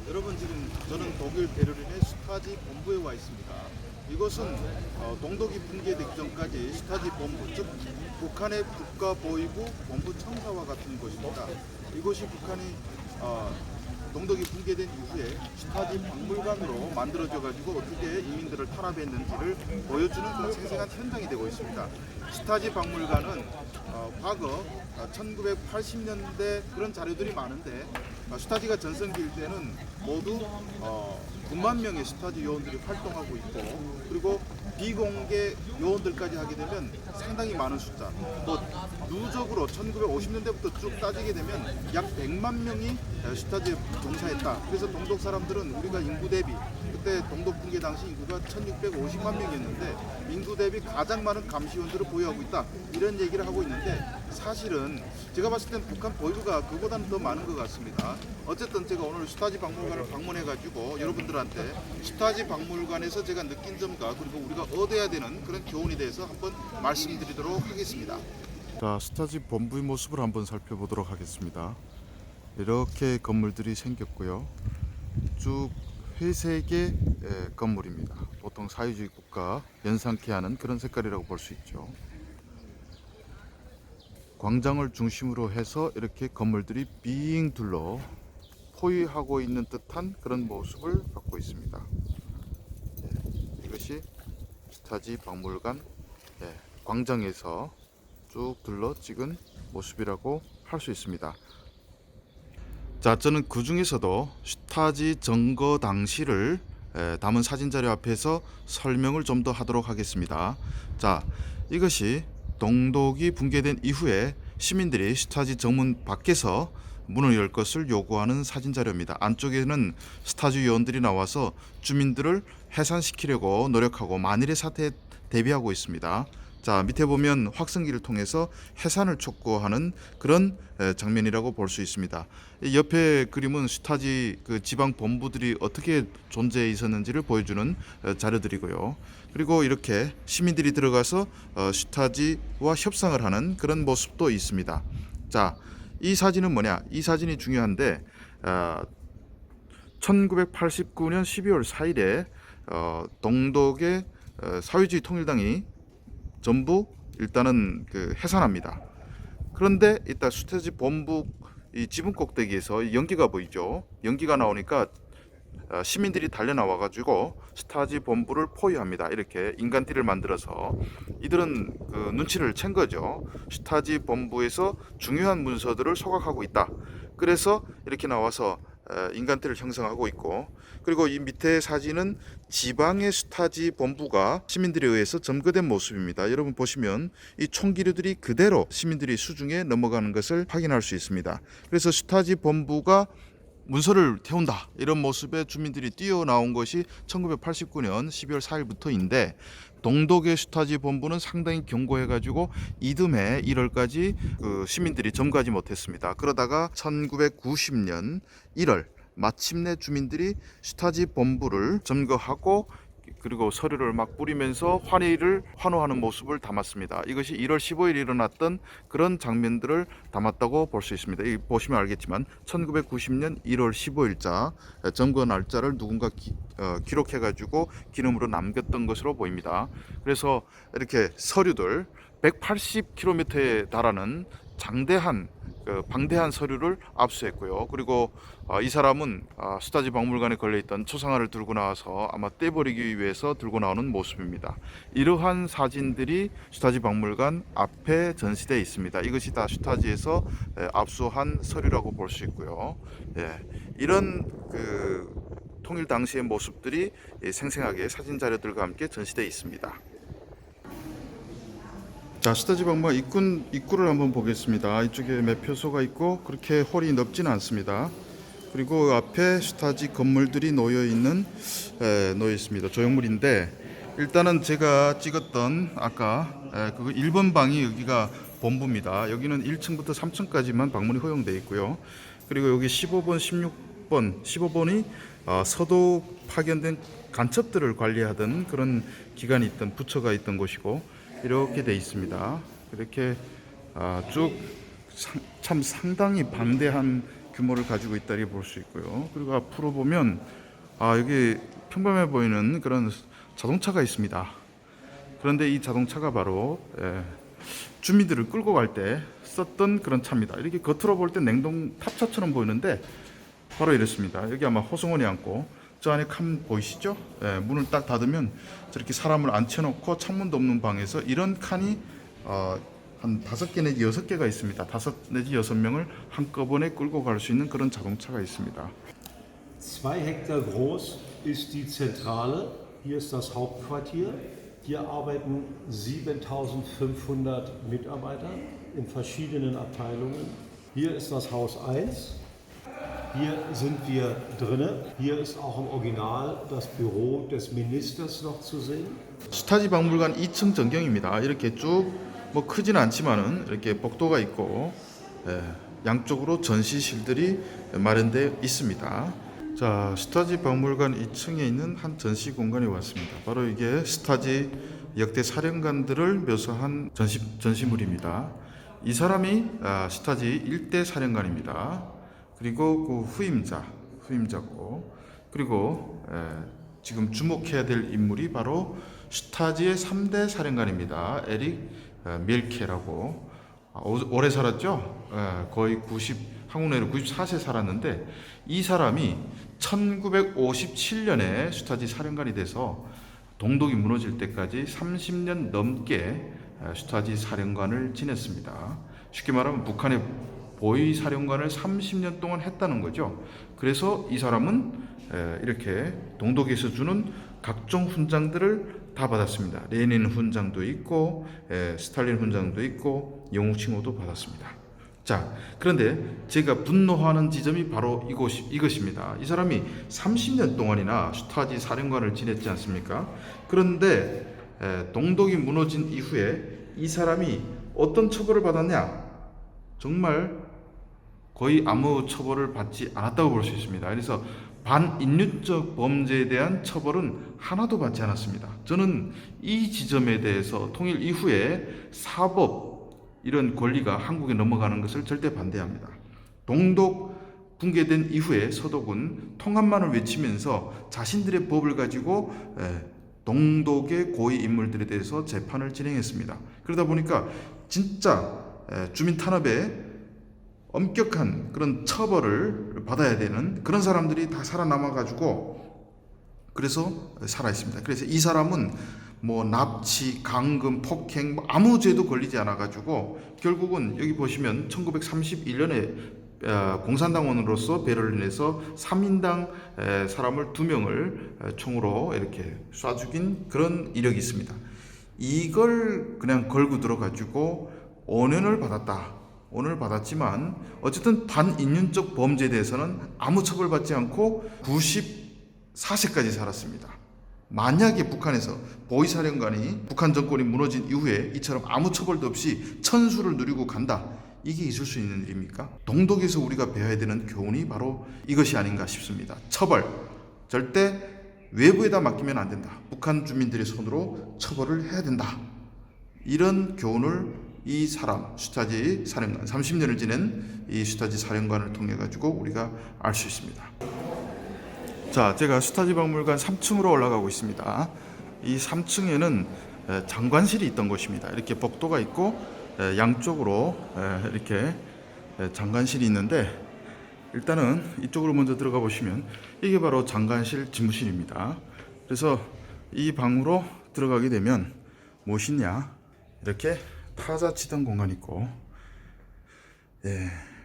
여러분 지금 저는 독일 베를린의 슈타지 본부에 와 있습니다. 이곳은 동독이 붕괴되기 전까지 슈타지 본부, 즉 북한의 국가보위부 본부 청사와 같은 곳입니다. 이곳이 북한이 동독이 붕괴된 이후에 슈타지 박물관으로 만들어져 가지고 어떻게 이민들을 탄압했는지를 보여주는 그런 생생한 현장이 되고 있습니다. 슈타지 박물관은 과거 1980년대 그런 자료들이 많은데 슈타지가 전성기일 때는 모두 9만 명의 슈타지 요원들이 활동하고 있고, 그리고 비공개 요원들까지 하게 되면 상당히 많은 숫자, 또 누적으로 1950년대부터 쭉 따지게 되면 약 100만 명이 슈타지에 종사했다. 그래서 동독 사람들은 우리가 인구 대비, 그때 동독 붕괴 당시 인구가 1650만 명이었는데 인구 대비 가장 많은 감시원들을 보유하고 있다, 이런 얘기를 하고 있는데, 사실은 제가 봤을 땐 북한 보유가 그보다는 더 많은 것 같습니다. 어쨌든 제가 오늘 슈타지 박물관을 방문해 가지고 여러분들한테 슈타지 박물관에서 제가 느낀 점과 그리고 우리가 얻어야 되는 그런 교훈에 대해서 한번 말씀드리도록 하겠습니다. 자, 슈타지 본부의 모습을 한번 살펴보도록 하겠습니다. 이렇게 건물들이 생겼고요. 쭉 회색의 건물입니다. 보통 사회주의 국가 연상케 하는 그런 색깔이라고 볼 수 있죠. 광장을 중심으로 해서 이렇게 건물들이 빙 둘러 포위하고 있는 듯한 그런 모습을 갖고 있습니다. 이것이 슈타지 박물관 광장에서 쭉 둘러 찍은 모습이라고 할 수 있습니다. 자, 저는 그 중에서도 슈타지 점거 당시를 담은 사진 자료 앞에서 설명을 좀 더 하도록 하겠습니다. 자, 이것이 동독이 붕괴된 이후에 시민들이 슈타지 정문 밖에서 문을 열 것을 요구하는 사진 자료입니다. 안쪽에는 슈타지 요원들이 나와서 주민들을 해산시키려고 노력하고 만일의 사태에 대비하고 있습니다. 자, 밑에 보면 확성기를 통해서 해산을 촉구하는 그런 장면이라고 볼 수 있습니다. 옆에 그림은 슈타지 그 지방 본부들이 어떻게 존재해 있었는지를 보여주는 자료들이고요. 그리고 이렇게 시민들이 들어가서 슈타지와 협상을 하는 그런 모습도 있습니다. 자, 이 사진은 뭐냐? 이 사진이 중요한데 1989년 12월 4일에 동독의 사회주의 통일당이 전부 일단은 해산합니다. 그런데 이따 슈타지 본부 이 지붕 꼭대기에서 연기가 보이죠. 연기가 나오니까 시민들이 달려 나와 가지고 슈타지 본부를 포위합니다. 이렇게 인간띠를 만들어서 이들은 눈치를 챈 거죠. 슈타지 본부에서 중요한 문서들을 소각하고 있다. 그래서 이렇게 나와서 인간띠를 형성하고 있고, 그리고 이 밑에 사진은 지방의 슈타지 본부가 시민들에 의해서 점거된 모습입니다. 여러분 보시면 이 총기류들이 그대로 시민들이 수중에 넘어가는 것을 확인할 수 있습니다. 그래서 슈타지 본부가 문서를 태운다, 이런 모습에 주민들이 뛰어나온 것이 1989년 12월 4일부터인데 동독의 슈타지 본부는 상당히 견고해가지고 이듬해 1월까지 시민들이 점거하지 못했습니다. 그러다가 1990년 1월 마침내 주민들이 슈타지 본부를 점거하고 그리고 서류를 막 뿌리면서 환호하는 모습을 담았습니다. 이것이 1월 15일 일어났던 그런 장면들을 담았다고 볼 수 있습니다. 이 보시면 알겠지만 1990년 1월 15일자 점거 날짜를 누군가 기록해 가지고 기념으로 남겼던 것으로 보입니다. 그래서 이렇게 서류들 180km에 달하는 장대한 방대한 서류를 압수했고요. 그리고 이 사람은 슈타지 박물관에 걸려있던 초상화를 들고 나와서 아마 떼버리기 위해서 들고 나오는 모습입니다. 이러한 사진들이 슈타지 박물관 앞에 전시되어 있습니다. 이것이 다 슈타지에서 압수한 서류라고 볼 수 있고요. 이런 통일 당시의 모습들이 생생하게 사진 자료들과 함께 전시되어 있습니다. 자, 슈타지 박물관 입구를 한번 보겠습니다. 이쪽에 매표소가 있고 그렇게 홀이 넓지는 않습니다. 그리고 앞에 슈타지 건물들이 놓여 있습니다. 조형물인데, 일단은 제가 찍었던 아까 그거 1번 방이 여기가 본부입니다. 여기는 1층부터 3층까지만 방문이 허용되어 있고요. 그리고 여기 15번, 15번이 서도 파견된 간첩들을 관리하던 그런 기관이 있던 부처가 있던 곳이고, 이렇게 되어 있습니다. 이렇게 쭉 참 상당히 방대한 규모를 가지고 있다 이렇게 볼 수 있고요. 그리고 앞으로 보면 여기 평범해 보이는 그런 자동차가 있습니다. 그런데 이 자동차가 바로 주민들을 끌고 갈 때 썼던 그런 차입니다. 이렇게 겉으로 볼 때 냉동 탑차처럼 보이는데 바로 이렇습니다. 여기 아마 호승원이 앉고 저 안에 칸 보이시죠? 문을 딱 닫으면 저렇게 사람을 앉혀놓고 창문도 없는 방에서 이런 칸이 한 5개 내지 6개가 있습니다. 5 내지 6명을 한꺼번에 끌고 갈 수 있는 그런 자동차가 있습니다. 2 Hektar groß ist die Zentrale. Hier ist das Hauptquartier. Hier arbeiten 7.500 Mitarbeiter in verschiedenen Abteilungen. Hier ist das Haus 1. Hier sind wir drinne. Hier ist auch im Original das Büro des Ministers noch zu sehen. 스타지 박물관 2층 전경입니다. 이렇게 쭉 뭐 크지는 않지만은 이렇게 복도가 있고 양쪽으로 전시실들이 마련되어 있습니다. 자, 스타지 박물관 2층에 있는 한 전시 공간에 왔습니다. 바로 이게 스타지 역대 사령관들을 묘사한 전시물입니다. 이 사람이 스타지 1대 사령관입니다. 그리고 그 후임자고, 그리고 지금 주목해야 될 인물이 바로 스타지의 3대 사령관입니다. 에릭 밀케라고 오래 살았죠. 거의 한국 내로 94세 살았는데 이 사람이 1957년에 스타지 사령관이 돼서 동독이 무너질 때까지 30년 넘게 스타지 사령관을 지냈습니다. 쉽게 말하면 북한의 보위 사령관을 30년 동안 했다는 거죠. 그래서 이 사람은 이렇게 동독에서 주는 각종 훈장들을 다 받았습니다. 레닌 훈장도 있고 스탈린 훈장도 있고 영웅 칭호도 받았습니다. 자, 그런데 제가 분노하는 지점이 바로 이것입니다. 이 사람이 30년 동안이나 스타지 사령관을 지냈지 않습니까? 그런데 동독이 무너진 이후에 이 사람이 어떤 처벌을 받았냐? 정말 거의 아무 처벌을 받지 않았다고 볼 수 있습니다. 그래서 반인륜적 범죄에 대한 처벌은 하나도 받지 않았습니다. 저는 이 지점에 대해서 통일 이후에 사법 이런 권리가 한국에 넘어가는 것을 절대 반대합니다. 동독 붕괴된 이후에 서독은 통합만을 외치면서 자신들의 법을 가지고 동독의 고위 인물들에 대해서 재판을 진행했습니다. 그러다 보니까 진짜 주민 탄압에 엄격한 그런 처벌을 받아야 되는 그런 사람들이 다 살아남아가지고 그래서 살아있습니다. 그래서 이 사람은 뭐 납치, 강금, 폭행 아무 죄도 걸리지 않아가지고 결국은 여기 보시면 1931년에 공산당원으로서 베를린에서 3인당 사람을 2명을 총으로 이렇게 쏴 죽인 그런 이력이 있습니다. 이걸 그냥 걸고 들어가지고 5년을 받았다. 오늘 받았지만 어쨌든 반인륜적 범죄에 대해서는 아무 처벌받지 않고 94세까지 살았습니다. 만약에 북한에서 보위사령관이 북한 정권이 무너진 이후에 이처럼 아무 처벌도 없이 천수를 누리고 간다. 이게 있을 수 있는 일입니까? 동독에서 우리가 배워야 되는 교훈이 바로 이것이 아닌가 싶습니다. 처벌. 절대 외부에다 맡기면 안 된다. 북한 주민들의 손으로 처벌을 해야 된다. 이런 교훈을 이 사람, 스타지 사령관, 30년을 지낸 이 스타지 사령관을 통해 가지고 우리가 알 수 있습니다. 자, 제가 스타지 박물관 3층으로 올라가고 있습니다. 이 3층에는 장관실이 있던 곳입니다. 이렇게 복도가 있고 양쪽으로 이렇게 장관실이 있는데 일단은 이쪽으로 먼저 들어가 보시면 이게 바로 장관실 집무실입니다. 그래서 이 방으로 들어가게 되면 무엇이냐? 이렇게 타자 치던 공간 있고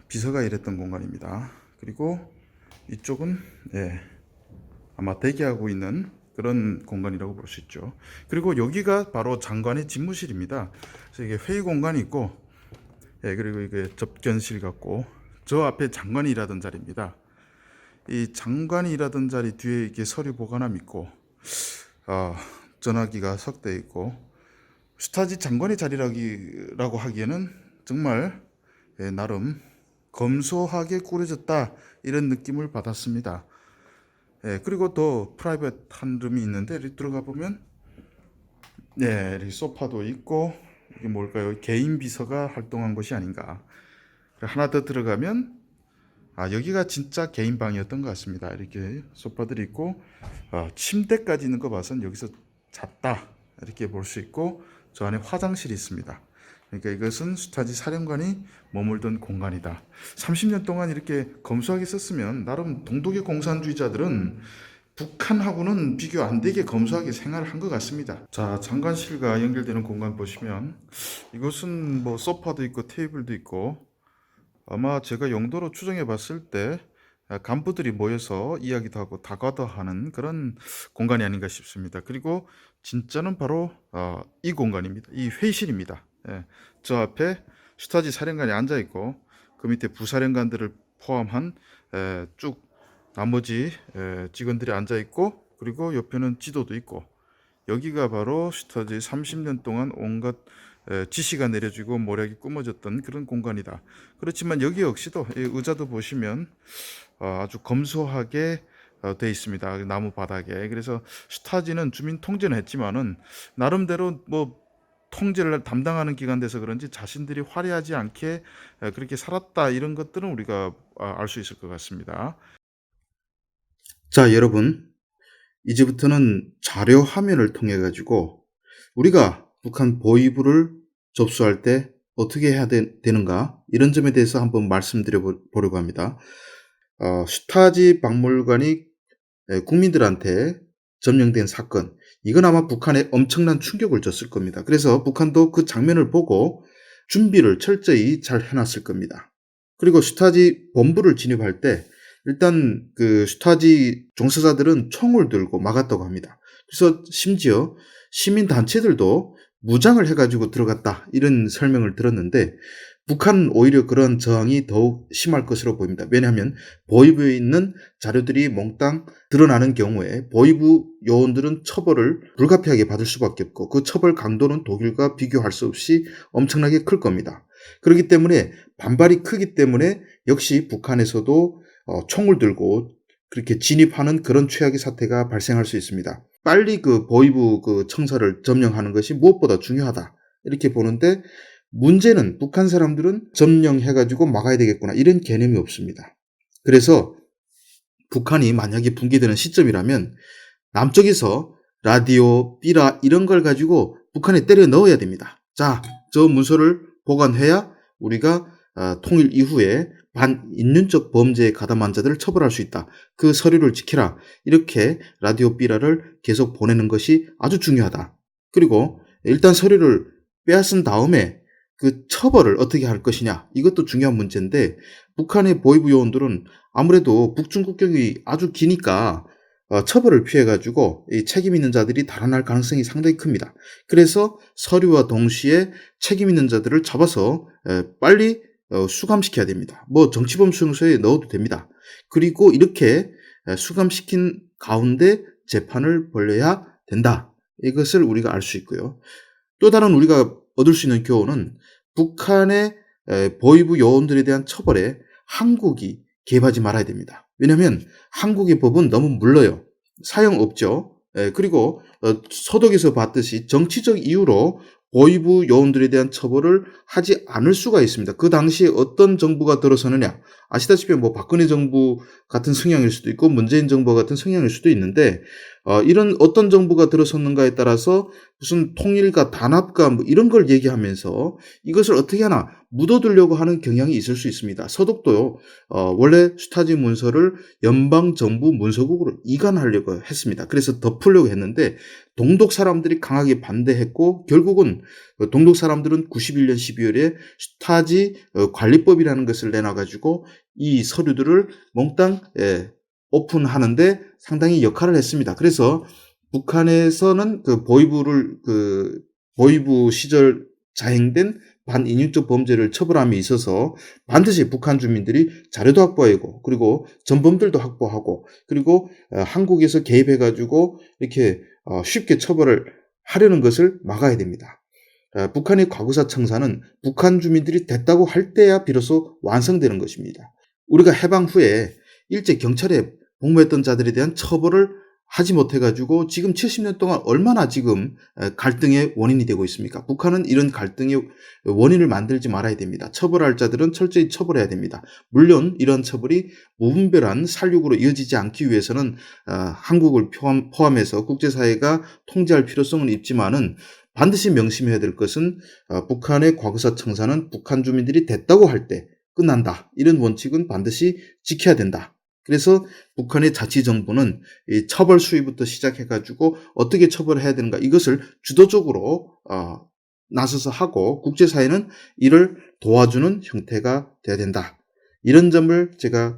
비서가 일했던 공간입니다. 그리고 이쪽은 아마 대기하고 있는 그런 공간이라고 볼 수 있죠. 그리고 여기가 바로 장관의 집무실입니다. 그래서 이게 회의 공간이 있고 그리고 이게 접견실 같고 저 앞에 장관이 일하던 자리입니다. 이 장관이 일하던 자리 뒤에 이렇게 서류 보관함 있고 전화기가 석대에 있고 스타지 장관의 자리라고 하기에는 정말 나름 검소하게 꾸려졌다 이런 느낌을 받았습니다. 그리고 또 프라이빗한 룸이 있는데 여기 들어가 보면 이렇게 소파도 있고 이게 뭘까요? 개인 비서가 활동한 곳이 아닌가. 하나 더 들어가면 여기가 진짜 개인 방이었던 것 같습니다. 이렇게 소파들이 있고 침대까지 있는 거 봐선 여기서 잤다 이렇게 볼 수 있고 저 안에 화장실이 있습니다. 그러니까 이것은 스타지 사령관이 머물던 공간이다. 30년 동안 이렇게 검소하게 썼으면 나름 동독의 공산주의자들은 북한하고는 비교 안 되게 검소하게 생활을 한 것 같습니다. 자, 장관실과 연결되는 공간 보시면 이곳은 뭐 소파도 있고 테이블도 있고 아마 제가 용도로 추정해 봤을 때 간부들이 모여서 이야기도 하고 다과도 하는 그런 공간이 아닌가 싶습니다. 그리고 진짜는 바로 이 공간입니다. 이 회의실입니다. 예, 저 앞에 슈타지 사령관이 앉아 있고 그 밑에 부사령관들을 포함한 쭉 나머지 직원들이 앉아 있고 그리고 옆에는 지도도 있고 여기가 바로 슈타지 30년 동안 온갖 지시가 내려지고 모략이 꾸며졌던 그런 공간이다. 그렇지만 여기 역시도 이 의자도 보시면 아주 검소하게 돼 있습니다. 나무 바닥에. 그래서 슈타지는 주민 통제는 했지만은 나름대로 뭐 통제를 담당하는 기관 돼서 그런지 자신들이 화려하지 않게 그렇게 살았다 이런 것들은 우리가 알 수 있을 것 같습니다. 자, 여러분 이제부터는 자료 화면을 통해 가지고 우리가 북한 보위부를 접수할 때 어떻게 해야 되는가 이런 점에 대해서 한번 말씀드려 보려고 합니다. 슈타지 박물관이 국민들한테 점령된 사건, 이건 아마 북한에 엄청난 충격을 줬을 겁니다. 그래서 북한도 그 장면을 보고 준비를 철저히 잘 해놨을 겁니다. 그리고 슈타지 본부를 진입할 때 일단 그 슈타지 종사자들은 총을 들고 막았다고 합니다. 그래서 심지어 시민단체들도 무장을 해가지고 들어갔다 이런 설명을 들었는데 북한은 오히려 그런 저항이 더욱 심할 것으로 보입니다. 왜냐하면 보위부에 있는 자료들이 몽땅 드러나는 경우에 보위부 요원들은 처벌을 불가피하게 받을 수밖에 없고 그 처벌 강도는 독일과 비교할 수 없이 엄청나게 클 겁니다. 그렇기 때문에 반발이 크기 때문에 역시 북한에서도 총을 들고 그렇게 진입하는 그런 최악의 사태가 발생할 수 있습니다. 빨리 그 보위부 그 청사를 점령하는 것이 무엇보다 중요하다 이렇게 보는데 문제는 북한 사람들은 점령해가지고 막아야 되겠구나 이런 개념이 없습니다. 그래서 북한이 만약에 붕괴되는 시점이라면 남쪽에서 라디오, 삐라 이런 걸 가지고 북한에 때려 넣어야 됩니다. 자, 저 문서를 보관해야 우리가 통일 이후에 반인륜적 범죄에 가담한 자들을 처벌할 수 있다. 그 서류를 지켜라. 이렇게 라디오 삐라를 계속 보내는 것이 아주 중요하다. 그리고 일단 서류를 빼앗은 다음에 그 처벌을 어떻게 할 것이냐 이것도 중요한 문제인데 북한의 보위부 요원들은 아무래도 북중 국경이 아주 기니까 처벌을 피해가지고 이 책임 있는 자들이 달아날 가능성이 상당히 큽니다. 그래서 서류와 동시에 책임 있는 자들을 잡아서 빨리 수감시켜야 됩니다. 뭐 정치범 수용소에 넣어도 됩니다. 그리고 이렇게 수감시킨 가운데 재판을 벌여야 된다. 이것을 우리가 알 수 있고요. 또 다른 우리가 얻을 수 있는 교훈은 북한의 보위부 요원들에 대한 처벌에 한국이 개입하지 말아야 됩니다. 왜냐하면 한국의 법은 너무 물러요. 사형 없죠. 그리고 서독에서 봤듯이 정치적 이유로 보위부 요원들에 대한 처벌을 하지 않을 수가 있습니다. 그 당시에 어떤 정부가 들어서느냐. 아시다시피 뭐 박근혜 정부 같은 성향일 수도 있고 문재인 정부 같은 성향일 수도 있는데 이런 어떤 정부가 들어섰는가에 따라서 무슨 통일과 단합과 뭐 이런 걸 얘기하면서 이것을 어떻게 하나 묻어두려고 하는 경향이 있을 수 있습니다. 서독도요. 원래 슈타지 문서를 연방정부 문서국으로 이관하려고 했습니다. 그래서 덮으려고 했는데 동독 사람들이 강하게 반대했고 결국은 동독 사람들은 91년 12월에 슈타지 관리법이라는 것을 내놔가지고 이 서류들을 몽땅 오픈하는데 상당히 역할을 했습니다. 그래서 북한에서는 그 보위부 시절 자행된 반인륜적 범죄를 처벌함에 있어서 반드시 북한 주민들이 자료도 확보하고 그리고 전범들도 확보하고 그리고 한국에서 개입해가지고 이렇게 쉽게 처벌을 하려는 것을 막아야 됩니다. 북한의 과거사 청사는 북한 주민들이 됐다고 할 때야 비로소 완성되는 것입니다. 우리가 해방 후에 일제 경찰에 복무했던 자들에 대한 처벌을 하지 못해가지고 지금 70년 동안 얼마나 지금 갈등의 원인이 되고 있습니까? 북한은 이런 갈등의 원인을 만들지 말아야 됩니다. 처벌할 자들은 철저히 처벌해야 됩니다. 물론 이런 처벌이 무분별한 살육으로 이어지지 않기 위해서는 한국을 포함해서 국제사회가 통제할 필요성은 있지만은 반드시 명심해야 될 것은 북한의 과거사 청사는 북한 주민들이 됐다고 할 때 끝난다. 이런 원칙은 반드시 지켜야 된다. 그래서 북한의 자치정부는 이 처벌 수위부터 시작해가지고 어떻게 처벌해야 되는가 이것을 주도적으로 나서서 하고 국제사회는 이를 도와주는 형태가 돼야 된다. 이런 점을 제가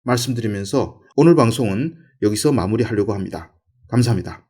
말씀드리면서 오늘 방송은 여기서 마무리하려고 합니다. 감사합니다.